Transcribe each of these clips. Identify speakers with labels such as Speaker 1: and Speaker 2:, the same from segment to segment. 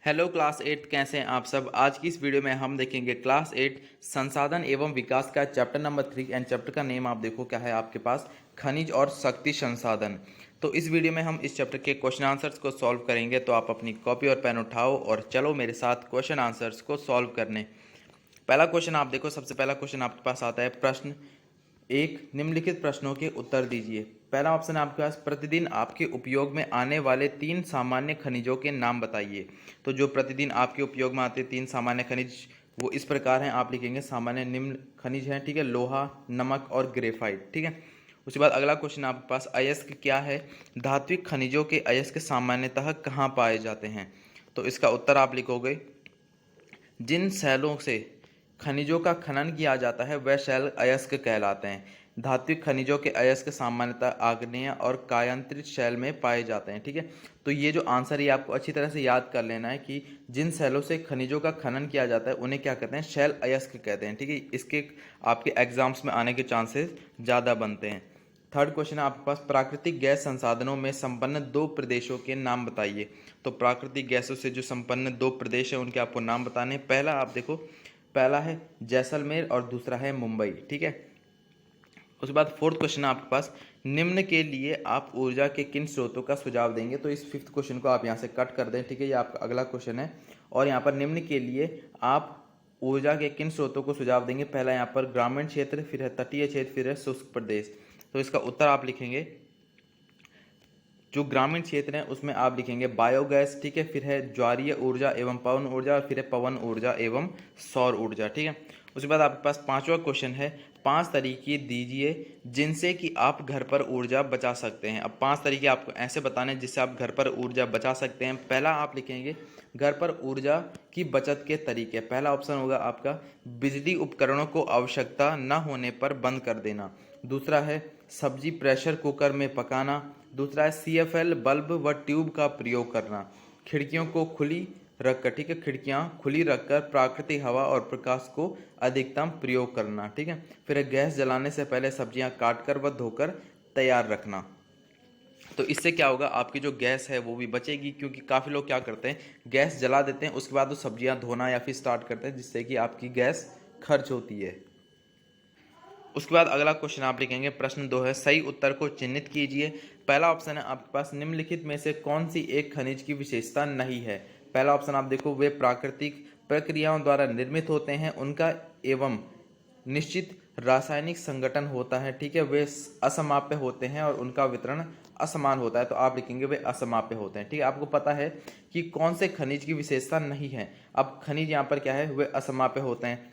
Speaker 1: Hello class 8 कैसे हैं आप सब। आज की इस वीडियो में हम देखेंगे क्लास 8 संसाधन एवं विकास का चैप्टर नंबर 3 एंड चैप्टर का नेम आप देखो क्या है आपके पास, खनिज और शक्ति संसाधन। तो इस वीडियो में हम इस चैप्टर के क्वेश्चन आंसर्स को सॉल्व करेंगे। तो आप अपनी कॉपी और पेन उठाओ और चलो मेरे साथ क्वेश्चन आंसर्स को सॉल्व करने। पहला क्वेश्चन आप देखो, सबसे पहला क्वेश्चन आपके पास आता है। प्रश्न एक, निम्नलिखित प्रश्नों के उत्तर दीजिए। पहला ऑप्शन है आपके पास, प्रतिदिन आपके उपयोग में आने वाले 3 सामान्य खनिजों के नाम बताइए। तो जो प्रतिदिन आपके उपयोग में आते 3 सामान्य खनिज वो इस प्रकार हैं, आप लिखेंगे सामान्य निम्न खनिज हैं, ठीक है, लोहा, नमक और ग्रेफाइट, ठीक है। उसके बाद अगला क्वेश्चन आपके पास, अयस्क क्या है। धात्विक खनिजों के अयस्क सामान्यतः कहाँ पाए जाते हैं। तो इसका उत्तर आप लिखोगे, जिन शैलों से खनिजों का खनन किया जाता है वह शैल अयस्क कहलाते हैं। धात्विक खनिजों के अयस्क सामान्यतः आग्नेय और कायांतरित शैल में पाए जाते हैं, ठीक है। तो ये जो आंसर है आपको अच्छी तरह से याद कर लेना है कि जिन शैलों से खनिजों का खनन किया जाता है उन्हें क्या कहते हैं, शैल अयस्क कहते हैं, ठीक है। इसके आपके एग्जाम्स में आने के चांसेस ज़्यादा बनते हैं। थर्ड क्वेश्चन है आपके पास, प्राकृतिक गैस संसाधनों में संपन्न 2 प्रदेशों के नाम बताइए। तो प्राकृतिक गैसों से जो संपन्न 2 प्रदेश हैं उनके आपको नाम बताने हैं। पहला आप देखो, पहला है जैसलमेर और दूसरा है मुंबई, ठीक है। उसके बाद फोर्थ क्वेश्चन है आपके पास, निम्न के लिए आप ऊर्जा के किन स्रोतों का सुझाव देंगे। तो इस फिफ्थ क्वेश्चन को आप यहाँ से कट कर दें, ठीक है। ये आपका अगला क्वेश्चन है और यहाँ पर निम्न के लिए आप ऊर्जा के किन स्रोतों को सुझाव देंगे। पहला यहाँ पर ग्रामीण क्षेत्र, फिर है तटीय क्षेत्र, फिर है शुष्क प्रदेश। तो इसका उत्तर आप लिखेंगे, जो ग्रामीण क्षेत्र है उसमें आप लिखेंगे बायोगैस, ठीक है, फिर है ज्वारीय ऊर्जा एवं पवन ऊर्जा और फिर है पवन ऊर्जा एवं सौर ऊर्जा, ठीक है। उसके बाद आपके पास पांचवा क्वेश्चन है, 5 तरीके दीजिए जिनसे कि आप घर पर ऊर्जा बचा सकते हैं। अब 5 तरीके आपको ऐसे बताने जिससे आप घर पर ऊर्जा बचा सकते हैं। पहला आप लिखेंगे घर पर ऊर्जा की बचत के तरीके। पहला ऑप्शन होगा आपका, बिजली उपकरणों को आवश्यकता न होने पर बंद कर देना। दूसरा है सब्जी प्रेशर कुकर में पकाना। दूसरा है CFL बल्ब व ट्यूब का प्रयोग करना। खिड़कियों को खुली रखकर, ठीक है, खिड़कियां खुली रखकर प्राकृतिक हवा और प्रकाश को अधिकतम प्रयोग करना, ठीक है। फिर है गैस जलाने से पहले सब्जियां काटकर व धोकर तैयार रखना। तो इससे क्या होगा, आपकी जो गैस है वो भी बचेगी, क्योंकि काफ़ी लोग क्या करते हैं, गैस जला देते हैं उसके बाद वो सब्जियां धोना या फिर स्टार्ट करते हैं, जिससे कि आपकी गैस खर्च होती है। उसके बाद अगला क्वेश्चन आप लिखेंगे, प्रश्न 2 है, सही उत्तर को चिन्हित कीजिए। पहला ऑप्शन है आपके पास, निम्नलिखित में से कौन सी एक खनिज की विशेषता नहीं है। पहला ऑप्शन आप देखो, वे प्राकृतिक प्रक्रियाओं द्वारा निर्मित होते हैं, उनका एवं निश्चित रासायनिक संगठन होता है, ठीक है, वे असमाप्य होते हैं और उनका वितरण असमान होता है। तो आप लिखेंगे वे असमाप्य होते हैं, ठीक है। आपको पता है कि कौन से खनिज की विशेषता नहीं है। अब खनिज यहाँ पर क्या है, वे असमाप्य होते हैं।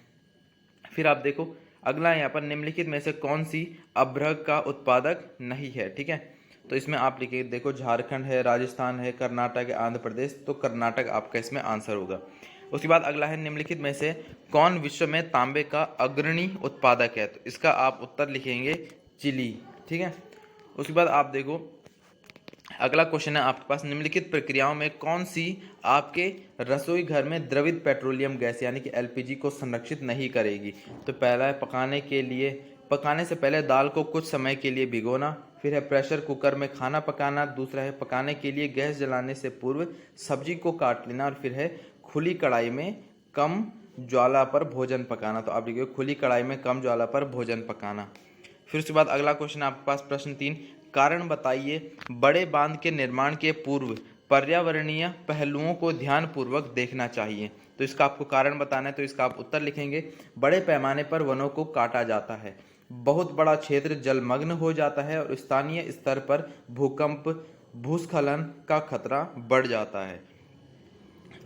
Speaker 1: फिर आप देखो अगला, यहाँ पर निम्नलिखित में से कौन सी अभ्रक का उत्पादक नहीं है, ठीक है। तो इसमें आप लिखिए, देखो झारखंड है, राजस्थान है, कर्नाटक है, आंध्र प्रदेश। तो कर्नाटक आपका इसमें आंसर होगा। उसके बाद अगला है, निम्नलिखित में से कौन विश्व में तांबे का अग्रणी उत्पादक है। तो इसका आप उत्तर लिखेंगे चिली, ठीक है। उसके बाद आप देखो अगला क्वेश्चन है आपके पास, निम्नलिखित प्रक्रियाओं में कौन सी आपके रसोई घर में द्रवित पेट्रोलियम गैस यानी कि LPG को संरक्षित नहीं करेगी। तो पहला है पकाने के लिए, पकाने से पहले दाल को कुछ समय के लिए भिगोना। फिर है प्रेशर कुकर में खाना पकाना। दूसरा है पकाने के लिए गैस जलाने से पूर्व सब्जी को काट लेना। और फिर है खुली कढ़ाई में कम ज्वाला पर भोजन पकाना। तो आप लिखिए खुली कढ़ाई में कम ज्वाला पर भोजन पकाना। फिर उसके बाद अगला क्वेश्चन आपके पास, प्रश्न 3, कारण बताइए बड़े बांध के निर्माण के पूर्व पर्यावरणीय पहलुओं को ध्यानपूर्वक देखना चाहिए। तो इसका आपको कारण बताना है। तो इसका आप उत्तर लिखेंगे, बड़े पैमाने पर वनों को काटा जाता है, बहुत बड़ा क्षेत्र जलमग्न हो जाता है और स्थानीय स्तर पर भूकंप भूस्खलन का खतरा बढ़ जाता है।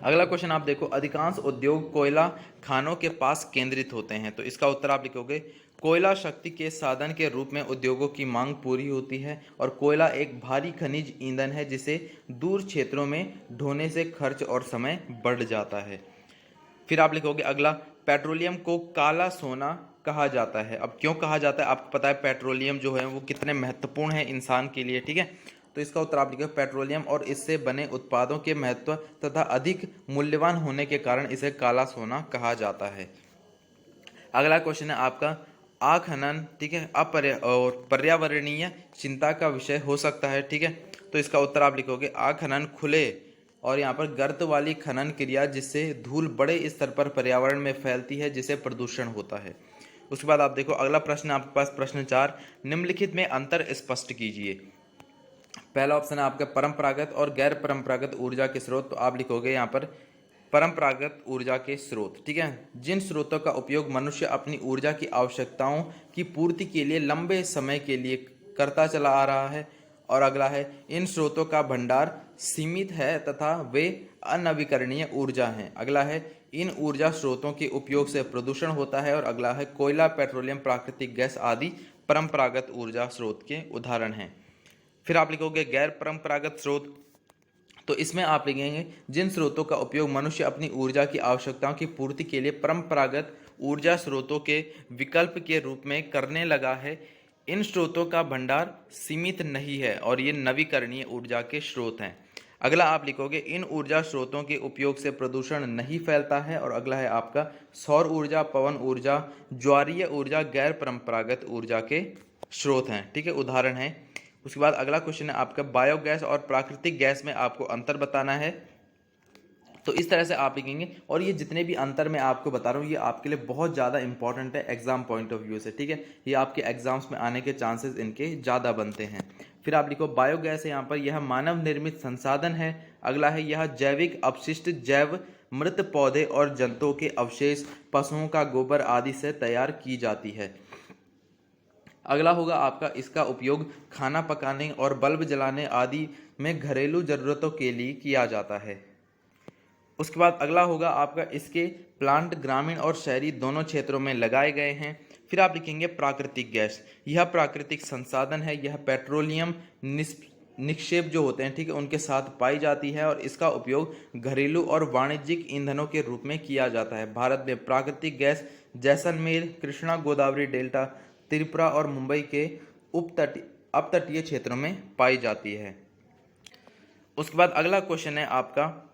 Speaker 1: अगला क्वेश्चन आप देखो, अधिकांश उद्योग कोयला खानों के पास केंद्रित होते हैं। तो इसका उत्तर आप लिखोगे, कोयला शक्ति के साधन के रूप में उद्योगों की मांग पूरी होती है और कोयला एक भारी खनिज ईंधन है जिसे दूर क्षेत्रों में ढोने से खर्च और समय बढ़ जाता है। फिर आप लिखोगे अगला, पेट्रोलियम को काला सोना कहा जाता है। अब क्यों कहा जाता है, आपको पता है पेट्रोलियम जो है वो कितने महत्वपूर्ण है इंसान के लिए, ठीक है। तो इसका उत्तर आप लिखोगे, पेट्रोलियम और इससे बने उत्पादों के महत्व तथा अधिक मूल्यवान होने के कारण इसे काला सोना कहा जाता है। अगला क्वेश्चन है आपका, आखनन, ठीक है, और पर्यावरणीय चिंता का विषय हो सकता है, ठीक है। तो इसका उत्तर आप लिखोगे, आखनन खुले और यहाँ पर गर्त वाली खनन क्रिया जिससे धूल बड़े स्तर पर पर्यावरण में फैलती है, जिससे प्रदूषण होता है। उसके बाद आप देखो अगला प्रश्न आपके पास, प्रश्न 4, निम्नलिखित में अंतर स्पष्ट कीजिए। पहला ऑप्शन है आपका परंपरागत और गैर परंपरागत ऊर्जा के स्रोत। तो आप लिखोगे यहाँ पर परंपरागत ऊर्जा के स्रोत, ठीक है, जिन स्रोतों का उपयोग मनुष्य अपनी ऊर्जा की आवश्यकताओं की पूर्ति के लिए लंबे समय के लिए करता चला आ रहा है। और अगला है इन स्रोतों का भंडार सीमित है तथा वे अनवीकरणीय ऊर्जा हैं। अगला है इन ऊर्जा स्रोतों के उपयोग से प्रदूषण होता है। और अगला है कोयला, पेट्रोलियम, प्राकृतिक गैस आदि परंपरागत ऊर्जा स्रोत के उदाहरण हैं। फिर आप लिखोगे गैर परंपरागत स्रोत। तो इसमें आप लिखेंगे जिन स्रोतों का उपयोग मनुष्य अपनी ऊर्जा की आवश्यकताओं की पूर्ति के लिए परंपरागत ऊर्जा स्रोतों के विकल्प के रूप में करने लगा है। इन स्रोतों का भंडार सीमित नहीं है और ये नवीकरणीय ऊर्जा के स्रोत हैं। अगला आप लिखोगे इन ऊर्जा स्रोतों के उपयोग से प्रदूषण नहीं फैलता है। और अगला है आपका सौर ऊर्जा, पवन ऊर्जा, ज्वारीय ऊर्जा गैर परंपरागत ऊर्जा के स्रोत हैं, ठीक है, उदाहरण हैं। उसके बाद अगला क्वेश्चन है आपका बायोगैस और प्राकृतिक गैस में आपको अंतर बताना है। तो इस तरह से आप लिखेंगे। और ये जितने भी अंतर मैं आपको बता रहा हूँ ये आपके लिए बहुत ज़्यादा इंपॉर्टेंट है एग्जाम पॉइंट ऑफ व्यू से, ठीक है, ये आपके एग्जाम्स में आने के चांसेस इनके ज़्यादा बनते हैं। फिर आप लिखो बायोगैस है यहाँ पर, यह मानव निर्मित संसाधन है। अगला है यह जैविक अपशिष्ट, जैव मृत पौधे और जंतुओं के अवशेष, पशुओं का गोबर आदि से तैयार की जाती है। अगला होगा आपका इसका उपयोग खाना पकाने और बल्ब जलाने आदि में घरेलू ज़रूरतों के लिए किया जाता है। उसके बाद अगला होगा आपका इसके प्लांट ग्रामीण और शहरी दोनों क्षेत्रों में लगाए गए हैं। फिर आप लिखेंगे प्राकृतिक गैस, यह प्राकृतिक संसाधन है, यह पेट्रोलियम निक्षेप जो होते हैं, ठीक है, उनके साथ पाई जाती है और इसका उपयोग घरेलू और वाणिज्यिक ईंधनों के रूप में किया जाता है। भारत में प्राकृतिक गैस जैसलमेर, कृष्णा गोदावरी डेल्टा, त्रिपुरा और मुंबई के अपतटीय क्षेत्रों में पाई जाती है। उसके बाद अगला क्वेश्चन है आपका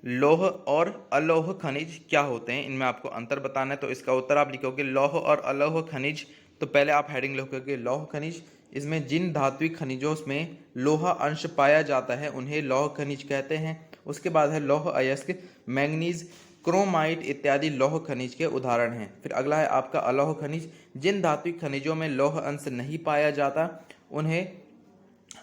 Speaker 1: लौह और अलोह खनिज क्या होते हैं, इनमें आपको अंतर बताना है। तो इसका उत्तर आप लिखोगे लौह और अलोह खनिज। तो पहले आप हेडिंग लिखोगे लौह खनिज, इसमें जिन धात्विक खनिजों में लोहा अंश पाया जाता है उन्हें लौह खनिज कहते हैं। उसके बाद है लौह अयस्क, मैंगनीज, क्रोमाइट इत्यादि लौह खनिज के उदाहरण हैं। फिर अगला है आपका अलोह खनिज, जिन धात्विक खनिजों में लौह अंश नहीं पाया जाता उन्हें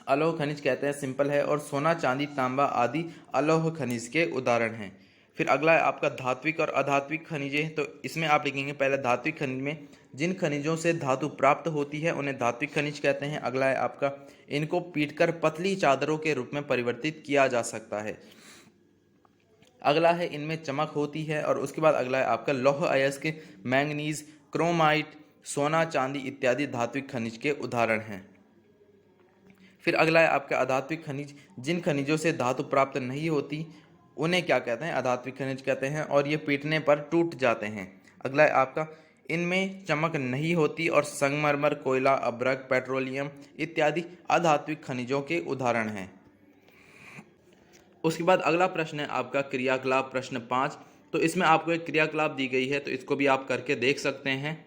Speaker 1: अलोह खनिज कहते हैं, सिंपल है। और सोना, चांदी, तांबा आदि अलोह खनिज के उदाहरण हैं। फिर अगला है आपका धात्विक और अधात्विक खनिजें। तो इसमें आप लिखेंगे पहले धात्विक खनिज में जिन खनिजों से धातु प्राप्त होती है उन्हें धात्विक खनिज कहते हैं। अगला है आपका इनको पीटकर पतली चादरों के रूप में परिवर्तित किया जा सकता है। अगला है इनमें चमक होती है। और उसके बाद अगला है आपका लौह अयस्क, मैंगनीज, क्रोमाइट, सोना, चांदी इत्यादि धात्विक खनिज के उदाहरण हैं। फिर अगला है आपका अधात्विक खनिज, जिन खनिजों से धातु प्राप्त नहीं होती उन्हें क्या कहते हैं, अधात्विक खनिज कहते हैं और ये पीटने पर टूट जाते हैं। अगला है आपका इनमें चमक नहीं होती और संगमरमर, कोयला, अभ्रक, पेट्रोलियम इत्यादि अधात्विक खनिजों के उदाहरण हैं। उसके बाद अगला प्रश्न है आपका क्रियाकलाप, प्रश्न 5। तो इसमें आपको एक क्रियाकलाप दी गई है तो इसको भी आप करके देख सकते हैं।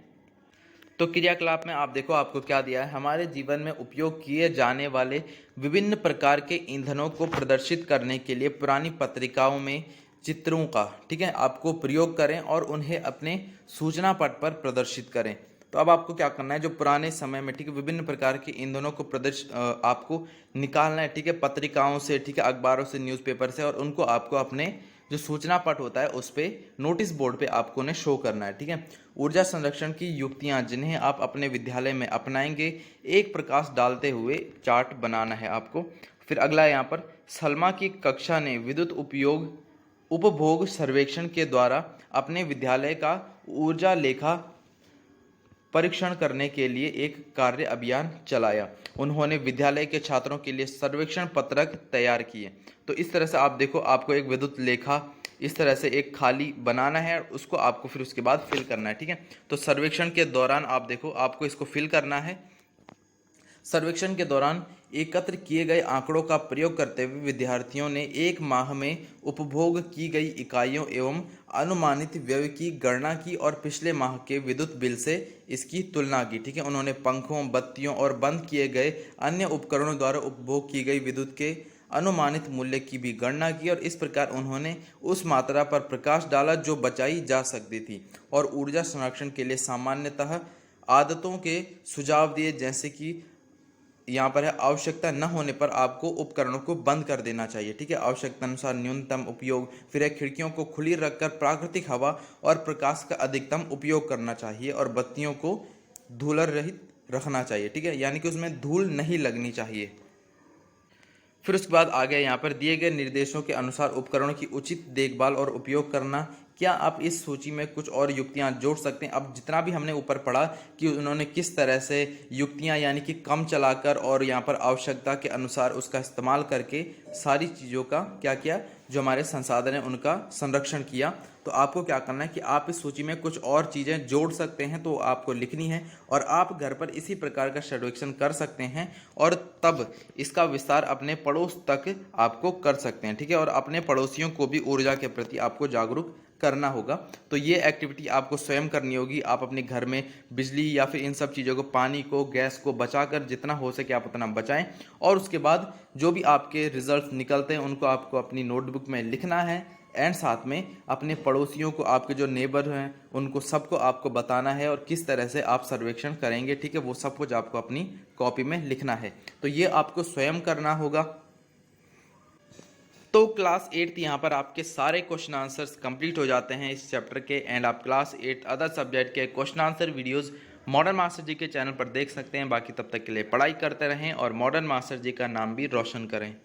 Speaker 1: तो क्रियाकलाप में आप देखो आपको क्या दिया है, हमारे जीवन में उपयोग किए जाने वाले विभिन्न प्रकार के ईंधनों को प्रदर्शित करने के लिए पुरानी पत्रिकाओं में चित्रों का, ठीक है, आपको प्रयोग करें और उन्हें अपने सूचना पट पर प्रदर्शित करें। तो अब आपको क्या करना है, जो पुराने समय में, ठीक है, विभिन्न प्रकार के ईंधनों को आपको निकालना है, ठीक है, पत्रिकाओं से, ठीक है, अखबारों से, न्यूज़पेपर से, और उनको आपको अपने जो सूचना पट होता है उस पे नोटिस बोर्ड पे आपको उन्हें शो करना है, ठीक है। ऊर्जा संरक्षण की युक्तियां जिन्हें आप अपने विद्यालय में अपनाएंगे, एक प्रकाश डालते हुए चार्ट बनाना है आपको। फिर अगला है यहाँ पर सलमा की कक्षा ने विद्युत उपभोग सर्वेक्षण के द्वारा अपने विद्यालय का ऊर्जा लेखा परीक्षण करने के लिए एक कार्य अभियान चलाया। उन्होंने विद्यालय के छात्रों के लिए सर्वेक्षण पत्रक तैयार किए। तो इस तरह से आप देखो आपको एक विद्युत लेखा इस तरह से एक खाली बनाना है, उसको आपको फिर उसके बाद फिल करना है, ठीक है। तो सर्वेक्षण के दौरान आप देखो आपको इसको फिल करना है। सर्वेक्षण के दौरान एकत्र किए गए आंकड़ों का प्रयोग करते हुए विद्यार्थियों ने एक माह में उपभोग की गई इकाइयों एवं अनुमानित व्यय की गणना की और पिछले माह के विद्युत बिल से इसकी तुलना की, ठीक है। उन्होंने पंखों, बत्तियों और बंद किए गए अन्य उपकरणों द्वारा उपभोग की गई विद्युत के अनुमानित मूल्य की भी गणना की और इस प्रकार उन्होंने उस मात्रा पर प्रकाश डाला जो बचाई जा सकती थी और ऊर्जा संरक्षण के लिए सामान्यतः आदतों के सुझाव दिए, जैसे कि यहाँ पर है आवश्यकता न होने पर आपको उपकरणों को बंद कर देना चाहिए। ठीक है, आवश्यकता अनुसार न्यूनतम उपयोग, फिर है खिड़कियों को खुली रखकर प्राकृतिक हवा और प्रकाश का अधिकतम उपयोग करना चाहिए और बत्तियों को धूलर रहित रखना चाहिए। ठीक है, यानी कि उसमें धूल नहीं लगनी चाहिए। फिर उसके बाद आ गया यहाँ पर दिए गए निर्देशों के अनुसार उपकरणों की उचित देखभाल और उपयोग करना। क्या आप इस सूची में कुछ और युक्तियां जोड़ सकते हैं? अब जितना भी हमने ऊपर पढ़ा कि उन्होंने किस तरह से युक्तियां यानी कि कम चलाकर और यहाँ पर आवश्यकता के अनुसार उसका इस्तेमाल करके सारी चीज़ों का क्या किया, जो हमारे संसाधन है उनका संरक्षण किया। तो आपको क्या करना है कि आप इस सूची में कुछ और चीज़ें जोड़ सकते हैं, तो आपको लिखनी है और आप घर पर इसी प्रकार का सर्वेक्षण कर सकते हैं और तब इसका विस्तार अपने पड़ोस तक आपको कर सकते हैं। ठीक है, और अपने पड़ोसियों को भी ऊर्जा के प्रति आपको जागरूक करना होगा। तो ये एक्टिविटी आपको स्वयं करनी होगी। आप अपने घर में बिजली या फिर इन सब चीज़ों को, पानी को, गैस को बचाकर जितना हो सके आप उतना बचाएं और उसके बाद जो भी आपके रिजल्ट निकलते हैं उनको आपको अपनी नोटबुक में लिखना है एंड साथ में अपने पड़ोसियों को, आपके जो नेबर हैं उनको सबको आपको बताना है और किस तरह से आप सर्वेक्षण करेंगे। ठीक है, वो सब कुछ आपको अपनी कॉपी में लिखना है। तो ये आपको स्वयं करना होगा। तो क्लास 8 यहाँ पर आपके सारे क्वेश्चन आंसर्स कंप्लीट हो जाते हैं इस चैप्टर के एंड आप क्लास 8 अदर सब्जेक्ट के question answer videos Modern Master ji के चैनल पर देख सकते हैं। बाकी तब तक के लिए पढ़ाई करते रहें और मॉडर्न मास्टर जी का नाम भी रोशन करें।